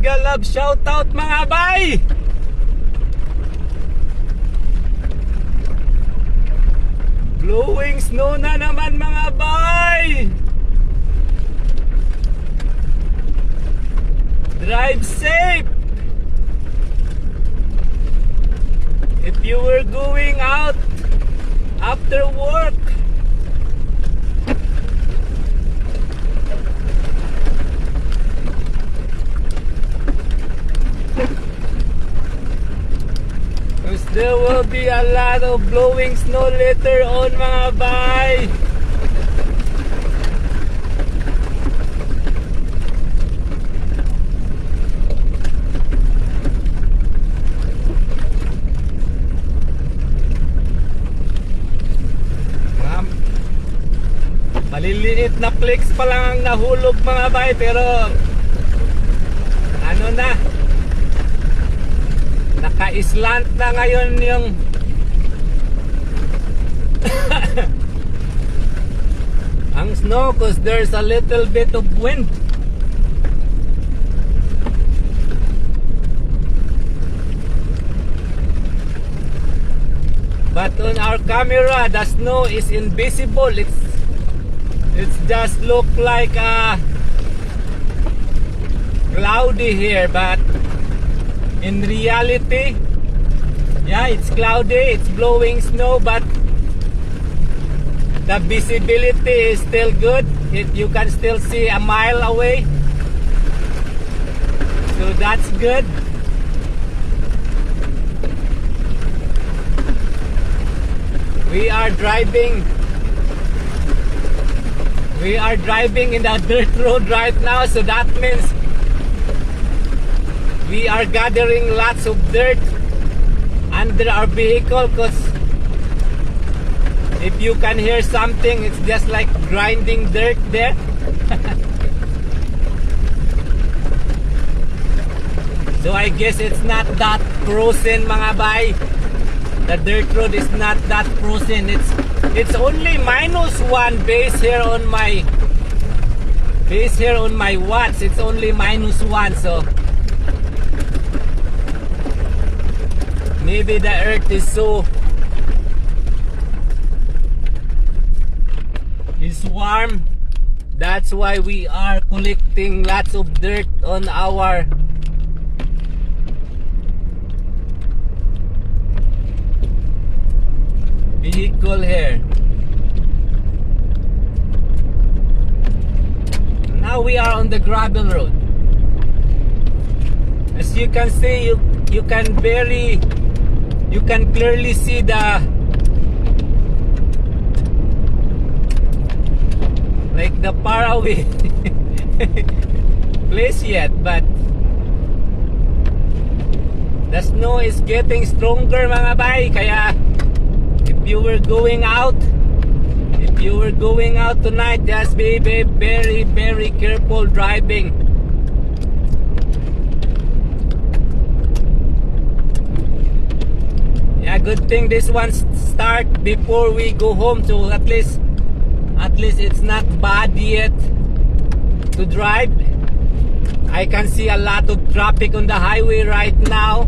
Mega love shoutout mga bay! Blowing snow na naman mga bay! Drive safe! If you were going out after work, because there will be a lot of blowing snow later on mga bay. Maliliit na flakes pa lang ang nahulog mga bay, pero ano na, naka-slant na ngayon yung ang snow, cause there's a little bit of wind. But on our camera the snow is invisible. It's just look like cloudy here, but in reality, yeah, it's cloudy, it's blowing snow, but the visibility is still good. You can still see a mile away, so that's good. We are driving in the dirt road right now, so that means we are gathering lots of dirt under our vehicle, because if you can hear something, it's just like grinding dirt there. So I guess it's not that frozen mga bay. The dirt road is not that frozen. It's only -1 base here on my watts. It's only -1, so maybe the earth is warm. That's why we are collecting lots of dirt on our vehicle here. Now we are on the gravel road. As you can see, you can clearly see the far away place yet, but the snow is getting stronger mga bay, kaya if you were going out tonight, just be very, very careful driving. Yeah, good thing this one start before we go home, so at least it's not bad yet to drive. I can see a lot of traffic on the highway right now.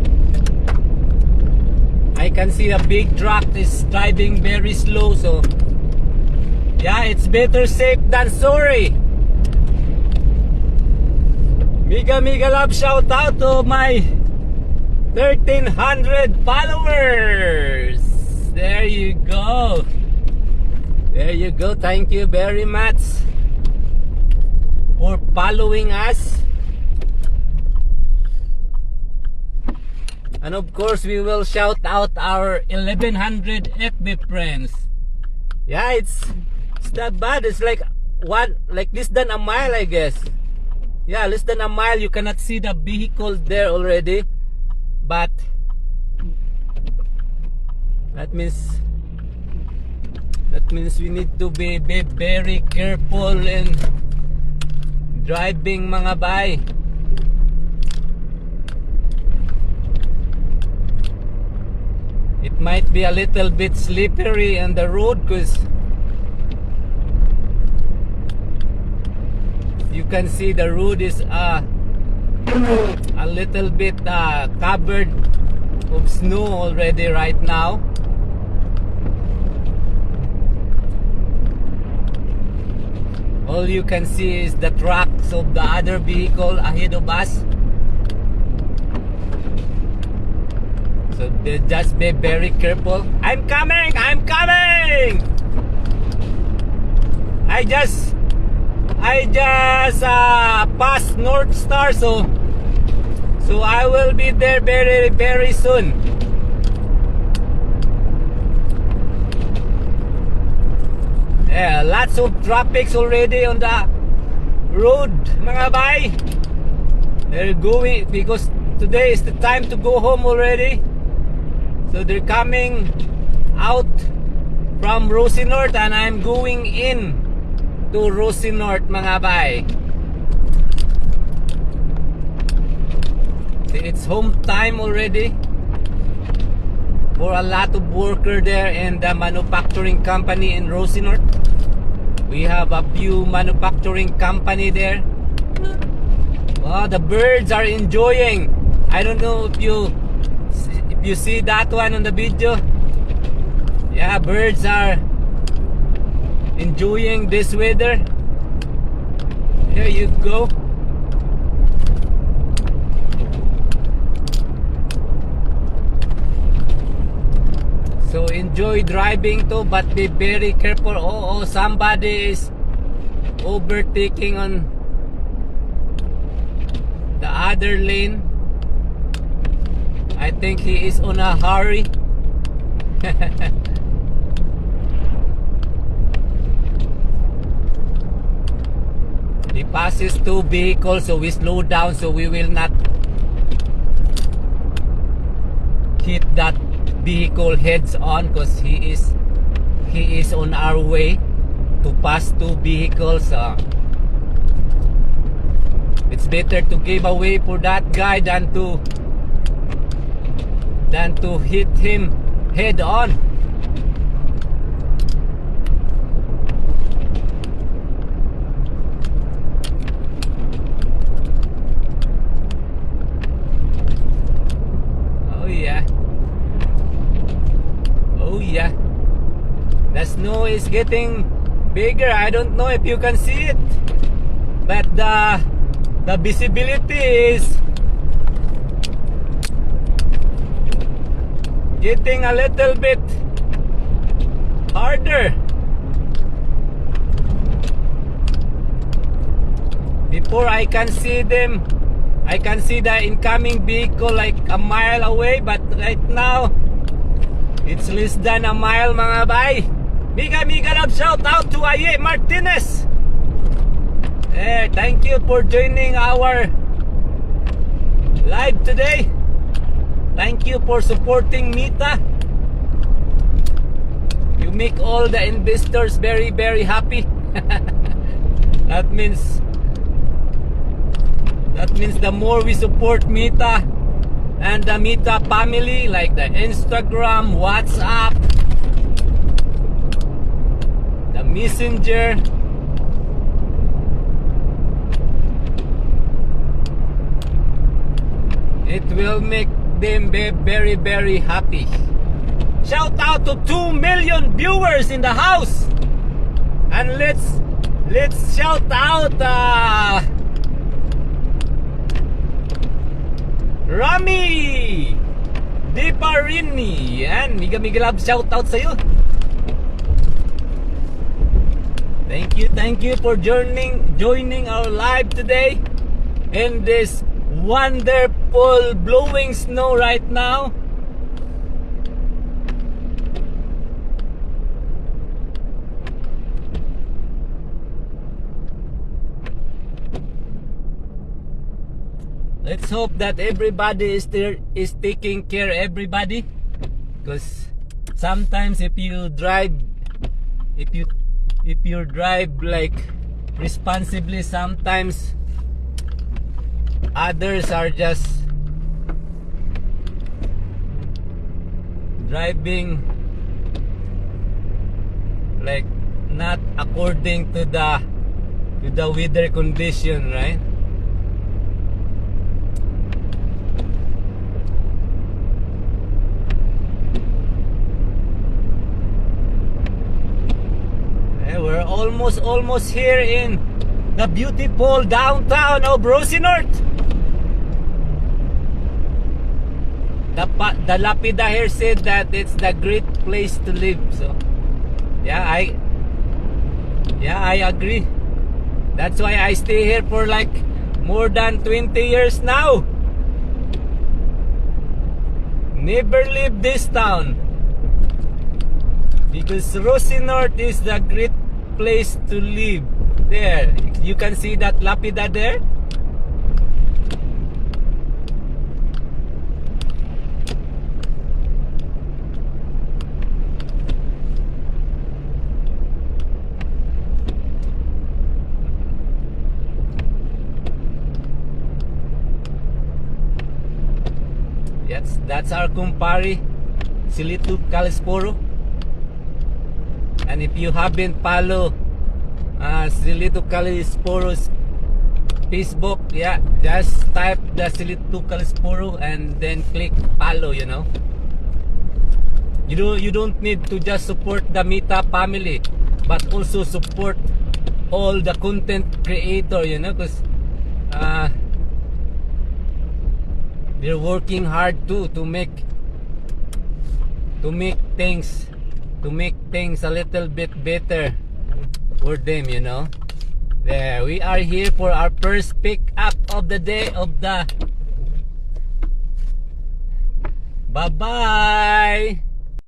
I can see a big truck is driving very slow, so yeah, it's better safe than sorry. Mega love shout out to my 1,300 followers. There you go. Thank you very much for following us. And of course, we will shout out our 1,100 FB friends. Yeah, it's not bad. It's like less than a mile, I guess. Yeah, less than a mile. You cannot see the vehicle there already, but that means we need to be very careful in driving mga bay. It might be a little bit slippery on the road, because you can see the road is a little bit covered of snow already right now. All you can see is the tracks of the other vehicle ahead of us. So just be very careful. I'm coming! I'm coming! I just passed North Star, so I will be there very, very soon. Yeah, lots of traffic already on the road, mga bay. They're going because today is the time to go home already. So they're coming out from Rosie North and I'm going in to Rosie North, mga bay. It's home time already for a lot of workers there in the manufacturing company in Rosie North. We have a few manufacturing company there. Wow, the birds are enjoying. I don't know if you see that one on the video. Yeah, birds are enjoying this weather. There you go. So enjoy driving too, but be very careful. Oh, somebody is overtaking on the other lane. I think he is on a hurry. He passes two vehicles, so we slow down so we will not hit that vehicle heads on, because he is on our way to pass two vehicles. It's better to give away for that guy than to hit him head on. Oh yeah, the snow is getting bigger. I don't know if you can see it, but the visibility is getting a little bit harder. Before I can see them, I can see the incoming vehicle like a mile away, but right now it's less than a mile, mga bay. Mega love shout out to Aye Martinez. Thank you for joining our live today. Thank you for supporting Mita. You make all the investors very, very happy. That means the more we support Mita and the Mita family, like the Instagram, WhatsApp, the Messenger, it will make them be very, very happy. Shout out to 2 million viewers in the house, and let's shout out Rami Deparini. Yan, mega love shout out sa'yo. Thank you for joining our live today in this wonderful blowing snow right now. Let's hope that everybody is taking care of everybody, because sometimes if you drive like responsibly, sometimes others are just driving like not according to the weather condition, right? almost here in the beautiful downtown of Rocinort. The lapida here said that it's the great place to live. So yeah, I agree. That's why I stay here for like more than 20 years now. Never leave this town, because Rocinort is the great place to live. There, you can see that lapida there. Yes, that's our kumpari, Silito Calisporo. And if you haven't follow Silito Calisporo's Facebook, yeah, just type the Silito Calisporo and then click follow, you know. You don't need to just support the Mita family, but also support all the content creator, you know, because they're working hard too to make things a little bit better for them, you know. There, we are here for our first pick up of the day of the. Bye bye.